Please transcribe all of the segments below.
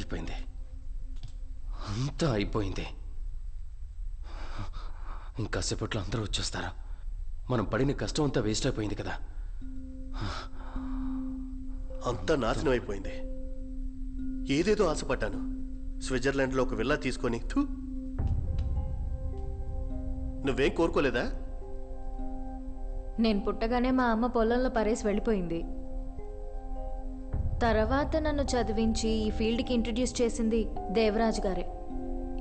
అయిపోయింది, అంతా అయిపోయింది. ఇంకాసేపట్లో అందరూ వచ్చేస్తారు. మనం పడిన కష్టం అంతా వేస్ట్ అయిపోయింది కదా. అంతా నాశనం అయిపోయింది. ఏదేదో ఆశపడ్డాను. స్విట్జర్లాండ్లో ఒక విల్లా తీసుకొని నువ్వేం కోరుకోలేదా? నేను పుట్టగానే మా అమ్మ పొలంలో పరేసి వెళ్ళిపోయింది. తర్వాత నన్ను చదివించి ఈ ఫీల్డ్కి ఇంట్రడ్యూస్ చేసింది దేవరాజ్ గారే.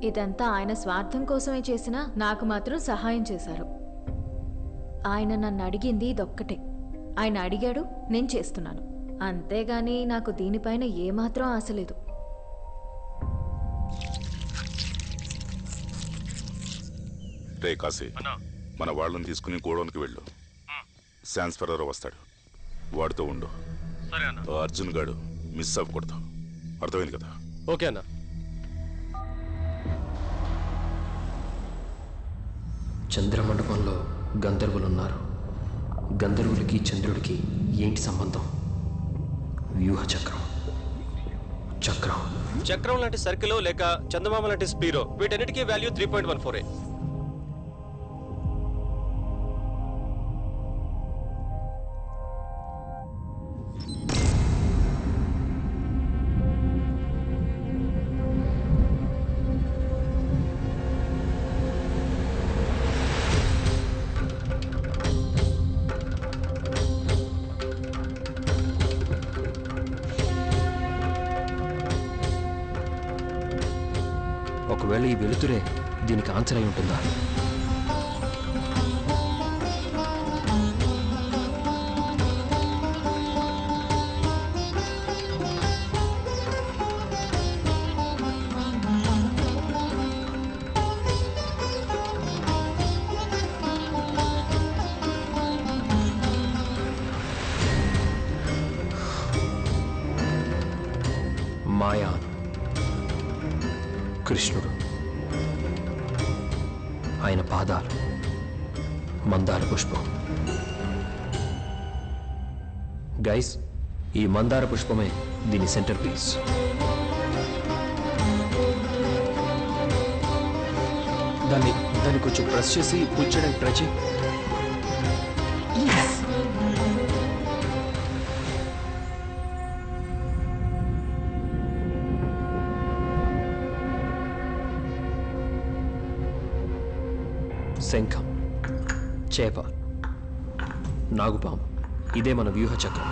ఇదంతా ఆయన స్వార్థం కోసమే చేసినా నాకు మాత్రం సహాయం చేశారు. ఆయన నన్ను అడిగింది ఇదొక్కటే. ఆయన అడిగాడు, నేను చేస్తున్నాను. అంతేగాని నాకు దీనిపైన ఏమాత్రం ఆశ లేదు. రే కాశీ, మన వాళ్ళని తీసుకుని గోడౌన్కి వెళ్ళు. శాన్స్ఫరర్ వస్తాడు, వాడితో ఉండు. అర్జున్ గాడు మిస్ అవ్వకూడదు, అర్థమైంది కదా? ఓకే అన్న. చంద్రమండపంలో గంధర్వులున్నారు. గంధర్వులకి చంద్రుడికి ఏంటి సంబంధం? వ్యూహ చక్రం. చక్రం చక్రం లాంటి సర్కిల్ లేక చందమామ లాంటి స్పీరో, వీటన్నిటికీ వాల్యూ 3.14. ఒకవేళ ఈ వెలుతురే దీనికి ఆన్సర్ అయి ఉంటుందా? మాయా, కృష్ణుడు, ఆయన పాదాలు, మందార పుష్పం. గైస్, ఈ మందార పుష్పమే దీని సెంటర్ పీస్. దాన్ని కొంచెం ప్రెస్ చేసి పుల్ చేయడానికి ట్రై చేయి. శంఖం, చేప, నాగుపాము, ఇదే మన వ్యూహ చక్రం.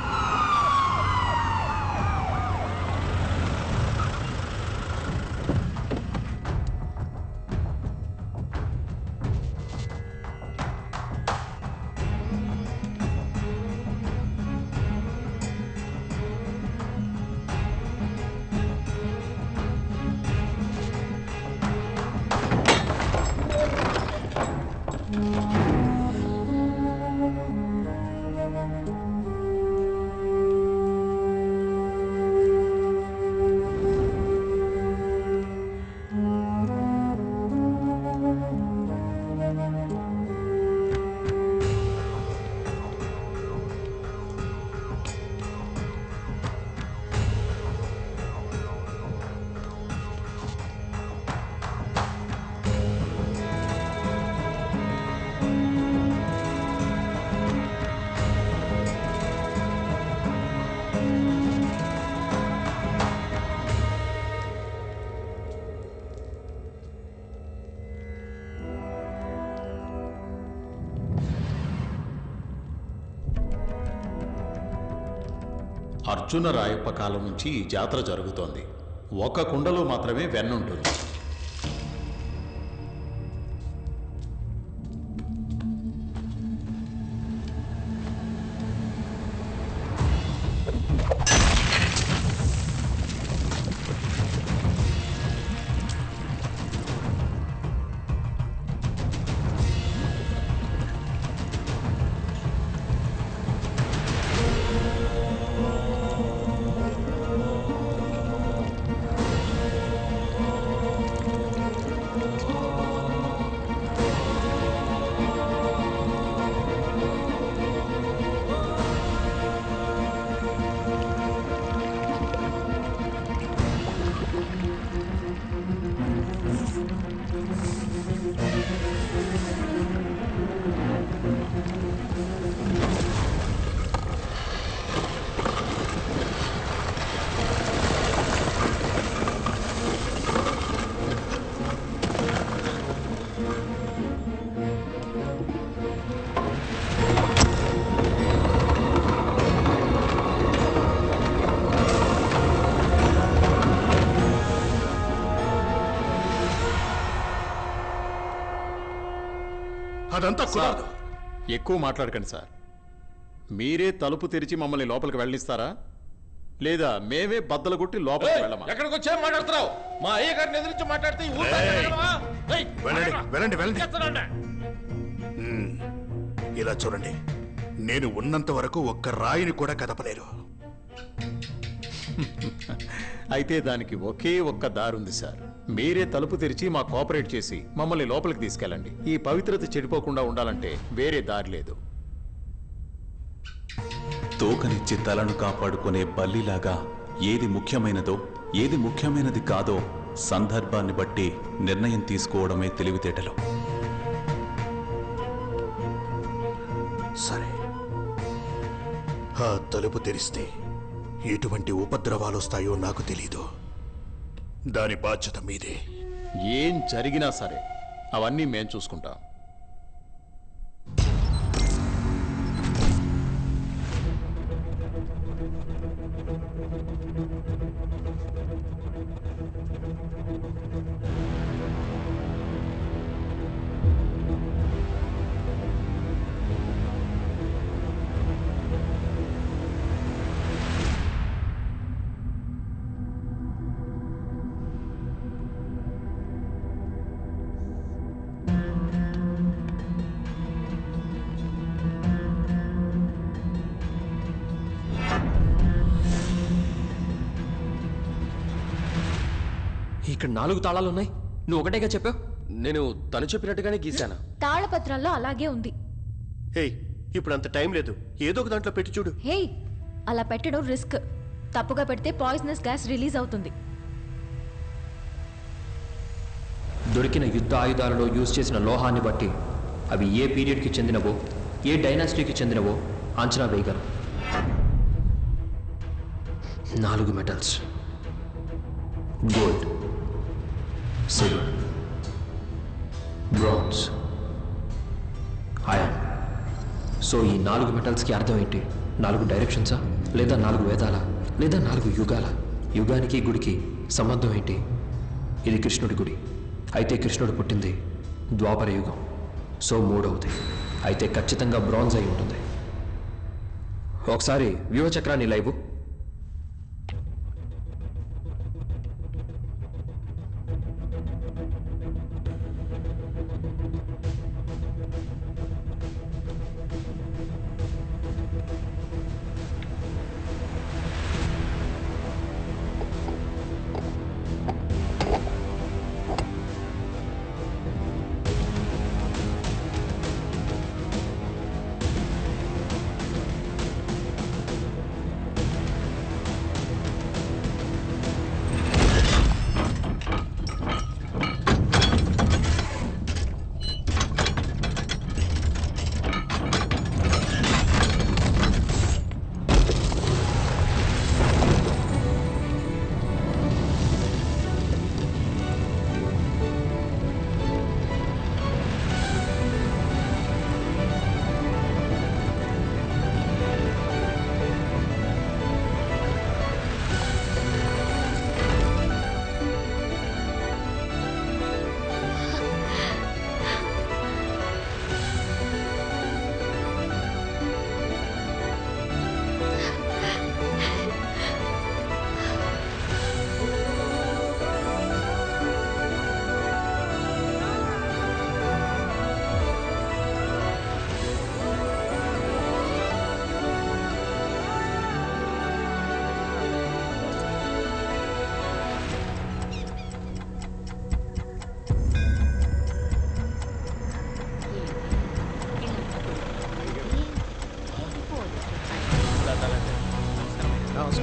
అర్జున రాయప్ప కాలం నుంచి ఈ జాతర జరుగుతోంది. ఒక కుండలో మాత్రమే వెన్నుంటుంది. అదంతా కుదరదు. ఎక్కువ మాట్లాడకండి సార్. మీరే తలుపు తెరిచి మమ్మల్ని లోపలికి వెళ్ళనిస్తారా, లేదా మేమే బద్దలు కొట్టి లోపలికి వెళ్ళమా? ఎక్కడికి వచ్చే మాట్లాడుతున్నావు? మా అయ్య గారిని ఎదిరించి మాట్లాడితే ఈ ఊరు బయట వెళ్ళమా? ఏయ్, వెళ్ళండి వెళ్ళండి వెళ్ళండి. చేస్తానండి. ఇలా చూడండి, నేను ఉన్నంత వరకు ఒక్క రాయిని కూడా కదపలేరు. అయితే దానికి ఒకే ఒక్క దారుంది సార్. మీరే తలుపు తెరిచి మా కోఆపరేట్ చేసి మమ్మల్ని లోపలికి తీసుకెళ్ళండి. ఈ పవిత్రత చెడిపోకుండా ఉండాలంటే వేరే దారి లేదు. తోకనిచ్చి తలను కాపాడుకునే బల్లిలాగా ఏది ముఖ్యమైనదో ఏది ముఖ్యమైనది కాదో సందర్భాన్ని బట్టి నిర్ణయం తీసుకోవడమే తెలివితేటలు. సరే, ఆ తలుపు తెరిస్తే ఎటువంటి ఉపద్రవాలు వస్తాయో నాకు తెలీదు. దాని బాధ్యత మీదే. ఏం జరిగినా సరే అవన్నీ మేం చూసుకుంటాం. ఇక్కడ 4 తాళాలు ఉన్నాయి, నువ్వు ఒకటేగా చెప్పావు. నేను తను చెప్పినట్టుగానే గీశాను. తాళపత్రాల్లో అలాగే ఉంది. హేయ్, ఇప్పుడు అంత టైం లేదు, ఏదో ఒక దాంట్లో పెట్టి చూడు. హేయ్, అలా పెట్టడం రిస్క్. తప్పుగా పెడితే పాయిజనస్ గ్యాస్ రిలీజ్ అవుతుంది. దొరికిన యుద్ధ ఆయుధాలలో యూజ్ చేసిన లోహాన్ని బట్టి అవి ఏ పీరియడ్కి చెందినవో ఏ డైనాసిటీకి చెందినవో అంచనా వేయగలరు. 4 metals: gold, silver, bronze, iron. So ఈ 4 మెటల్స్కి అర్థం ఏంటి? 4 డైరెక్షన్సా, లేదా 4 వేదాలా, లేదా 4 యుగాల? యుగానికి గుడికి సంబంధం ఏంటి? ఇది కృష్ణుడి గుడి, అయితే కృష్ణుడు పుట్టింది ద్వాపర యుగం. సో 3వది అయితే ఖచ్చితంగా బ్రాంజ్ అయి ఉంటుంది. ఒకసారి వ్యూహచక్రాన్ని లైవ్.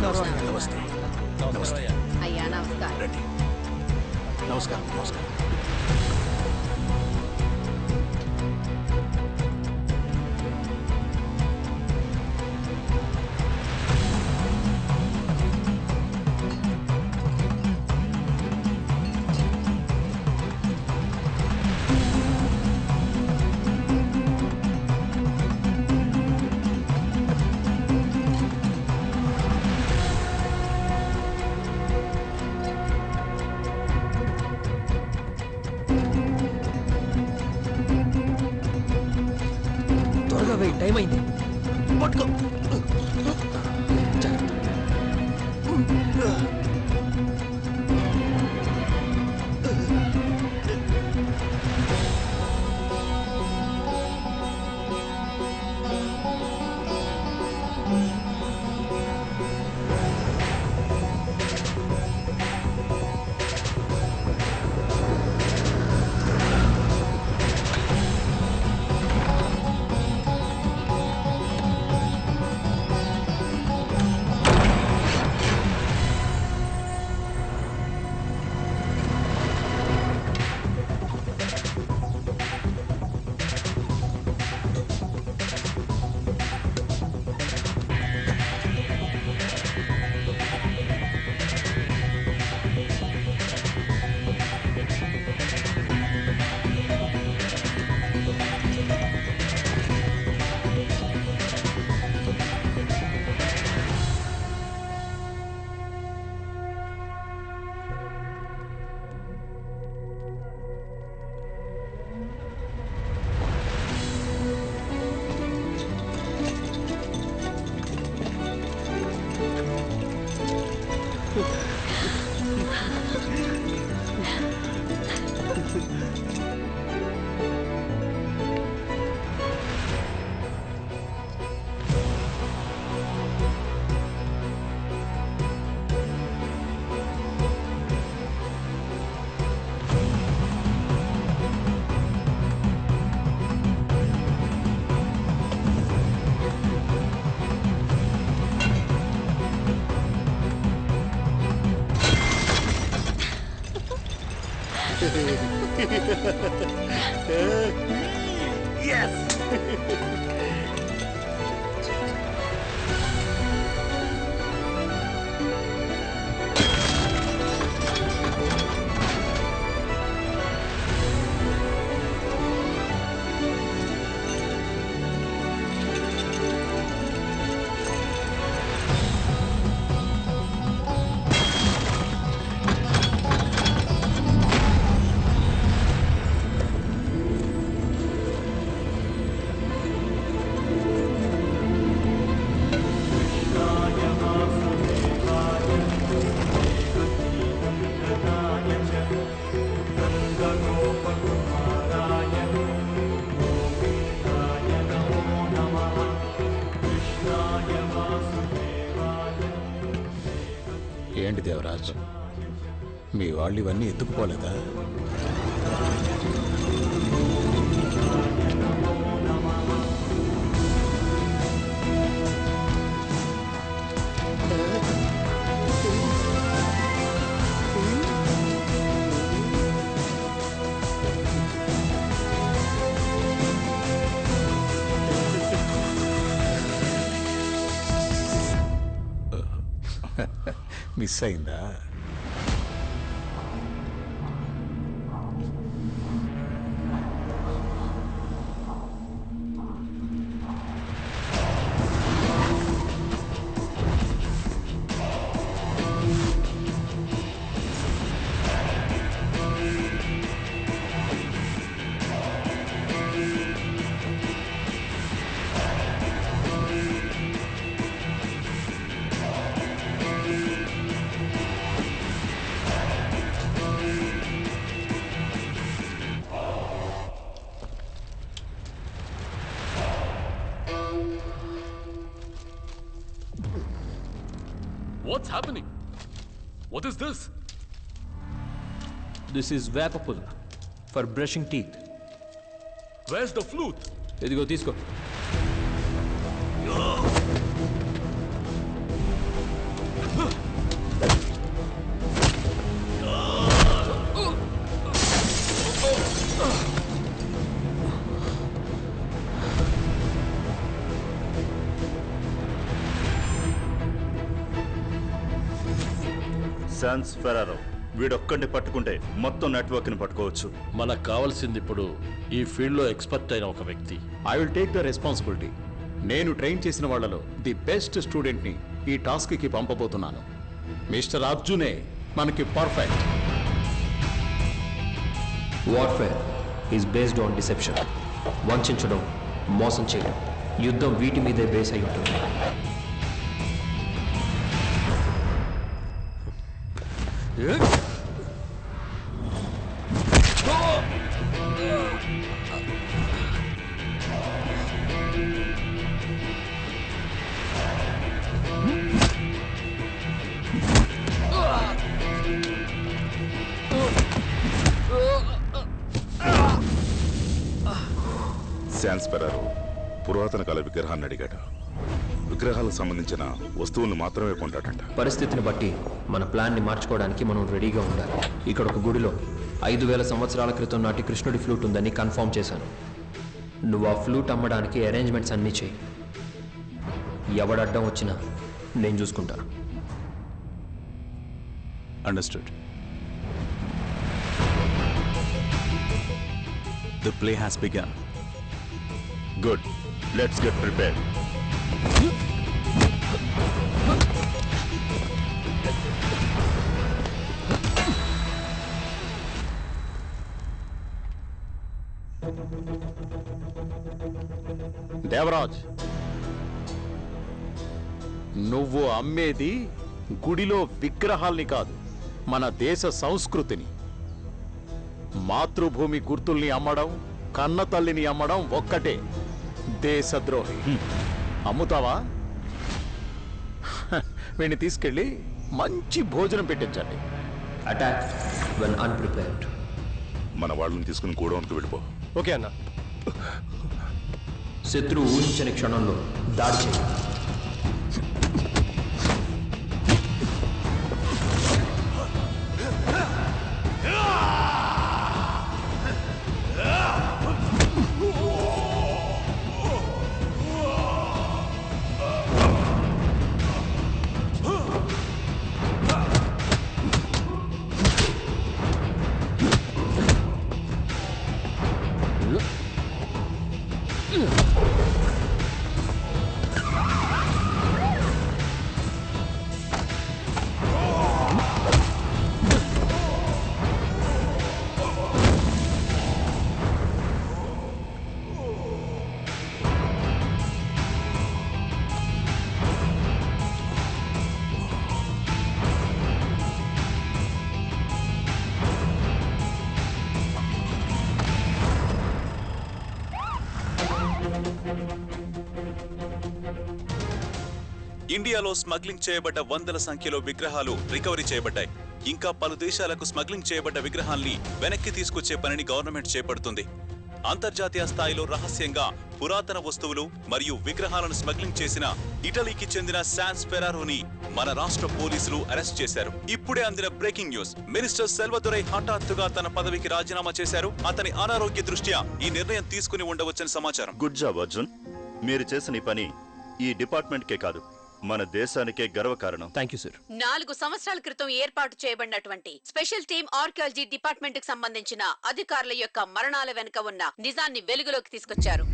నమస్తే. నమస్తే. అయ్యా నమస్కారం. రండి. నమస్కారం. నమస్కారం. టైం అయింది. పట్టుకో. ఏంటి దేవరాజ్, మీ వాళ్ళు ఇవన్నీ ఎత్తుకుపోలేదా? మిస్ అయిందా? What's happening? What is this? This is Vapapul for brushing teeth. Where's the flute? ఇదిగో తీసుకో. శాన్స్ ఫెరారో వీడొక్కడిని పట్టుకుంటే మొత్తం నెట్వర్క్ ని పట్టుకోవచ్చు. మనకు కావాల్సింది ఇప్పుడు ఈ ఫీల్డ్ లో ఎక్స్పర్ట్ అయిన ఒక వ్యక్తి. I will take the responsibility. నేను ట్రైన్ చేసిన వాళ్ళలో ది బెస్ట్ స్టూడెంట్ ని ఈ టాస్క్ కి పంపబోతున్నాను. మిస్టర్ అర్జునే మనకి perfect. Warfare is based on deception. వంచడం, మోసం చేయడం. యుద్ధం వీటి మీదే బేస్ అయి ఉంటుంది. శాన్స్పెరర్ పురాతన కాల విగ్రహాన్ని అడిగాడు. విగ్రహాలకు సంబంధించిన వస్తువులను మాత్రమే కొంటాడంట. పరిస్థితిని బట్టి మన ప్లాన్ని మార్చుకోవడానికి మనం రెడీగా ఉండాలి. ఇక్కడ ఒక గుడిలో 5000 సంవత్సరాల క్రితం నాటి కృష్ణుడి ఫ్లూట్ ఉందని కన్ఫర్మ్ చేశాను. నువ్వు ఆ ఫ్లూట్ అమ్మడానికి అరేంజ్మెంట్స్ అన్నీ చేయి. ఎవడడ్డం వచ్చినా నేను చూసుకుంటాను. Understood. The play has begun. Good. Let's get prepared. Devraj, నువ్వు అమ్మేది గుడిలో విగ్రహాల్ని కాదు, మన దేశ సంస్కృతిని. మాతృభూమి గుర్తుల్ని అమ్మడం, కన్న తల్లిని అమ్మడం ఒక్కటే. దేశద్రోహి. అమ్ముతావా? వీడిని తీసుకెళ్ళి మంచి భోజనం పెట్టించండి. Attack when unprepared. మన వాళ్ళని తీసుకుని గోడౌన్కి వెళ్ళిపో. ఓకే అన్న. శత్రువు ఊహించని క్షణంలో దాడి చేయి. ఇండియాలో స్మగ్లింగ్ చేయబడ్డ వందల సంఖ్యలో విగ్రహాలు రికవరీ చేయబడ్డాయి. ఇంకా పలు దేశాలకు స్మగ్లింగ్ చేయబడ్డ విగ్రహాల్ని వెనక్కి తీసుకొచ్చే పనిని గవర్నమెంట్ చేపడుతుంది. అంతర్జాతీయ స్థాయిలో రహస్యంగా పురాతన వస్తువులు మరియు విగ్రహాలను స్మగ్లింగ్ చేసిన ఇటలీకి చెందిన శాన్స్పెరారోని మన రాష్ట్ర పోలీసులు అరెస్ట్ చేశారు. ఇప్పుడే అందిన బ్రేకింగ్ న్యూస్. మినిస్టర్ సెల్వదురై హఠాత్తుగా తన పదవికి రాజీనామా చేశారు. అతని అనారోగ్య దృష్ట్యా ఈ నిర్ణయం తీసుకుని ఉండవచ్చని సమాచారం. Good job Arjun. మీరు చేసిన ఈ పని ఈ డిపార్ట్మెంట్కే కాదు, మన దేశానికే గర్వకారణం. Thank you sir. 4 సంవత్సరాల క్రితం ఏర్పాటు చేయబడినటువంటి స్పెషల్ టీమ్ ఆర్కియాలజీ డిపార్ట్మెంట్ కు సంబంధించిన అధికారుల యొక్క మరణాల వెనుక ఉన్న నిజాన్ని వెలుగులోకి తీసుకొచ్చారు.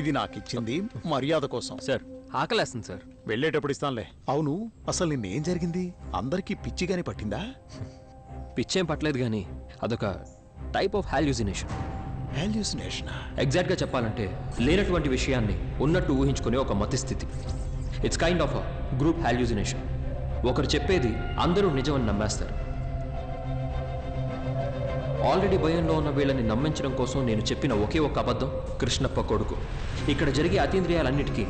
ఇది నాకిచ్చింది మర్యాద కోసం. సార్ ఆకలేస్తుంది సార్. వెళ్ళేటప్పుడు ఇస్తానులే. అవును, అసలు నిన్నేం జరిగింది? అందరికీ పిచ్చిగానే పట్టిందా? పిచ్చేం పట్టలేదు కానీ అదొక టైప్ ఆఫ్ హాల్యూసినేషన్. ఎగ్జాక్ట్ గా చెప్పాలంటే లేనటువంటి విషయాన్ని ఉన్నట్టు ఊహించుకునే ఒక మతి స్థితి. It's kind of a group hallucination. ఒకరు చెప్పేది అందరూ నిజమని నమ్మేస్తారు. ఆల్రెడీ భయంలో ఉన్న వీళ్ళని నమ్మించడం కోసం నేను చెప్పిన ఒకే ఒక్క అబద్ధం కృష్ణప్ప కొడుకు. ఇక్కడ జరిగే అతీంద్రియాలన్నిటికీ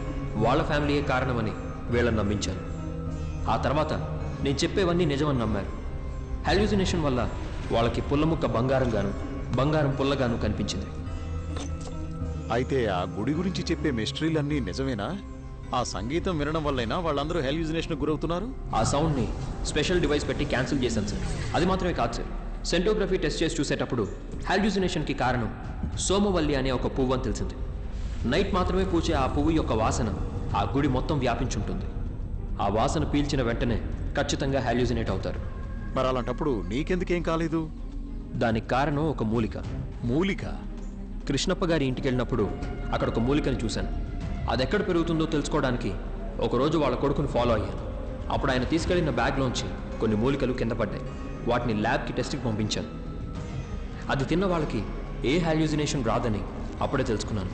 వాళ్ళ ఫ్యామిలీయే కారణమని వీళ్ళని నమ్మించాను. ఆ తర్వాత నేను చెప్పేవన్నీ నిజమని నమ్మారు. హాల్యూసినేషన్ వల్ల వాళ్ళకి పుల్లముక్క బంగారంగాను, బంగారం పుల్లగాను కనిపించింది. అయితే ఆ గుడి గురించి చెప్పే మిస్టరీలన్నీ నిజమేనా? ఆ సంగీతం వినడం వల్లైనా వాళ్ళందరూ హాల్యూసినేషన్ గురవుతున్నారు? ఆ సౌండ్ని స్పెషల్ డివైస్ పెట్టి క్యాన్సిల్ చేశాను సార్. అది మాత్రమే కాదు సార్, సెంటోగ్రఫీ టెస్ట్ చేసి చూసేటప్పుడు హాల్యూసినేషన్కి కారణం సోమవల్లి అనే ఒక పువ్వు అని తెలిసింది. నైట్ మాత్రమే పూచే ఆ పువ్వు యొక్క వాసన ఆ గుడి మొత్తం వ్యాపించుంటుంది. ఆ వాసన పీల్చిన వెంటనే ఖచ్చితంగా హాల్యూసినేట్ అవుతారు. మరి అలాంటప్పుడు నీకెందుకేం కాలేదు? దానికి కారణం ఒక మూలిక. మూలిక? కృష్ణప్ప గారి ఇంటికి వెళ్ళినప్పుడు అక్కడ ఒక మూలికని చూశాను. అది ఎక్కడ పెరుగుతుందో తెలుసుకోవడానికి ఒకరోజు వాళ్ళ కొడుకుని ఫాలో అయ్యాను. అప్పుడు ఆయన తీసుకెళ్లిన బ్యాగ్లోంచి కొన్ని మూలికలు కింద పడ్డాయి. వాటిని ల్యాబ్కి టెస్ట్కి పంపించాను. అది తిన్న వాళ్ళకి ఏ హాల్యూజినేషన్ రాదని అప్పుడే తెలుసుకున్నాను.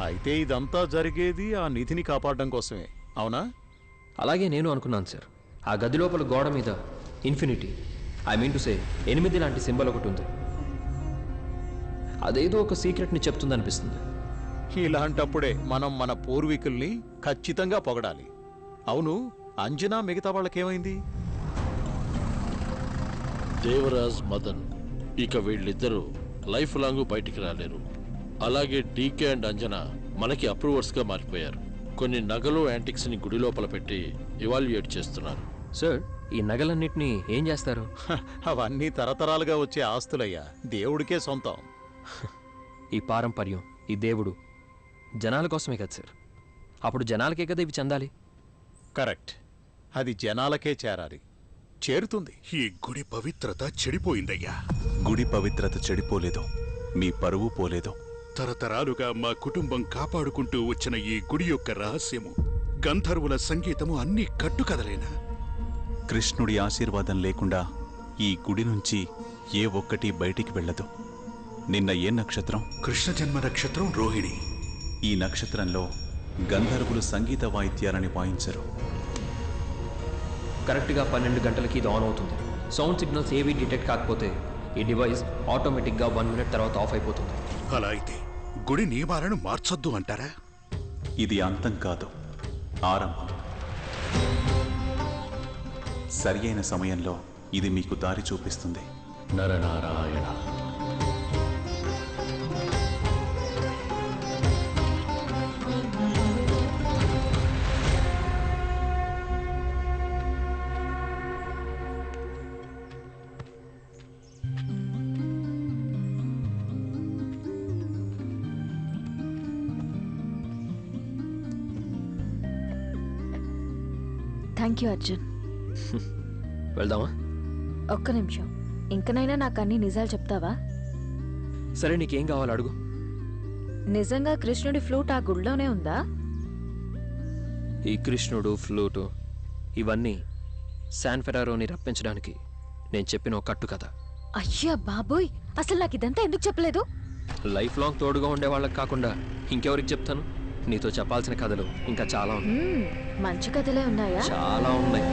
అయితే ఇదంతా జరిగేది ఆ నిధిని కాపాడడం కోసమే, అవునా? అలాగే నేను అనుకున్నాను సార్. ఆ గది లోపల గోడ మీద infinity, I mean to say 8 లాంటి సింబల్ ఒకటి ఉంది. అదేదో ఒక సీక్రెట్ని చెప్తుందనిపిస్తుంది. ఇలాంటప్పుడే మనం మన పూర్వీకుల్ని ఖచ్చితంగా పొగడాలి. అవును, అంజనా మిగతా వాళ్ళకేమైంది? దేవరాజ్, మదన్ ఇక వీళ్ళిద్దరూ లైఫ్ లాంగ్ బయటికి రాలేరు. అలాగే డీకే అండ్ అంజనా మనకి అప్రూవర్స్గా మారిపోయారు. కొన్ని నగలు యాంటిక్స్ని గుడి లోపల పెట్టి ఇవాల్యుయేట్ చేస్తున్నారు. సార్, ఈ నగలన్నిటినీ ఏం చేస్తారు? అవన్నీ తరతరాలుగా వచ్చే ఆస్తులయ్యా, దేవుడికే సొంతం. ఈ పారంపర్యం, ఈ దేవుడు జనాల కోసమే కదా సార్. అప్పుడు జనాలకే కదా ఇవి చెందాలి. కరెక్ట్, అది జనాలకే చేరాలి. చేరుతుంది. ఈ గుడి పవిత్రత చెడిపోయిందయ్యా. గుడి పవిత్రత చెడిపోలేదు, మీ పరువు పోలేదు. తరతరాలుగా మా కుటుంబం కాపాడుకుంటూ వచ్చిన ఈ గుడి యొక్క రహస్యము, గంధర్వుల సంగీతము అన్నీ కట్టుకదలేనా? కృష్ణుడి ఆశీర్వాదం లేకుండా ఈ గుడి నుంచి ఏ ఒక్కటి బయటికి వెళ్ళదు. నిన్న ఏ నక్షత్రం? కృష్ణ జన్మ నక్షత్రం రోహిణి. ఈ నక్షత్రంలో గంధర్వులు సంగీత వాయిద్యాలని వాయించరు. కరెక్ట్గా 12 గంటలకి ఇది ఆన్ అవుతుంది. సౌండ్ సిగ్నల్స్ ఏవి డిటెక్ట్ కాకపోతే ఈ డివైస్ ఆటోమేటిక్గా 1 మినిట్ తర్వాత ఆఫ్ అయిపోతుంది. అలా అయితే గుడి నియమాలను మార్చొద్దు అంటారా? ఇది అంతం కాదు, ఆరంభం. సరి అయిన సమయంలో ఇది మీకు దారి చూపిస్తుంది. నరనారాయణ. Thank you Arjun. వెళ్దామా? ఒక్క నిమిషం, ఇంకనైనా నాకు అన్ని నిజాలు చెప్తావా? సరే, నీకేం కావాలి అడుగు. నిజంగా కృష్ణుడి ఫ్లూట్ ఆ గుడిలోనే ఉందా? ఈ కృష్ణుడు, ఫ్లూటు ఇవన్నీ శాన్ ఫెరారోని రప్పించడానికి నేను చెప్పిన ఒక కట్టు కథ. అయ్యా బాబోయ్, అసలు నాకు ఇదంతా ఎందుకు చెప్పలేదు? లైఫ్ లాంగ్ తోడుగా ఉండే వాళ్ళకి కాకుండా ఇంకెవరికి చెప్తాను? నీతో చెప్పాల్సిన కథలు ఇంకా చాలా ఉన్నాయి. మంచి కథలే ఉన్నాయా? చాలా ఉన్నాయి.